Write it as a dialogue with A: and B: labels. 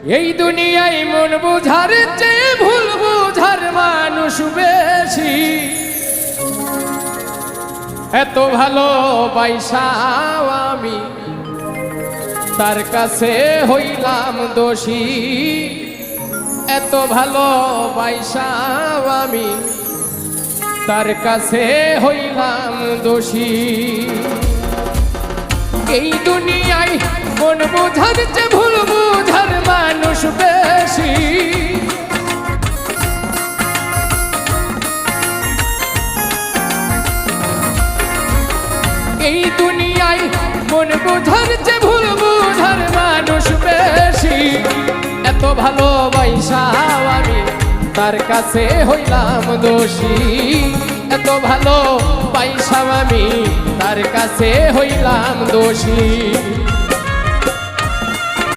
A: এই দুনিয়ায় মন বুঝার চেয়ে ভুল বুঝার মানুষ বেশি। এত ভালোবাসাও আমি তার কাছে হইলাম দোষী। এত ভালোবাসাও আমি তার কাছে হইলাম দোষী। এই দুনিয়ায় মন বুঝার চেয়ে ভুল বুঝার মানুষ বেশি। এই দুনিয়ায় মন বুঝার চেয়ে ভুল বুঝার মানুষ বেশি। এত ভালোবাসাও আমি তার কাছে হইলাম দোষী। এত ভালোবাসাও আমি তার কাছে হইলাম দোষী।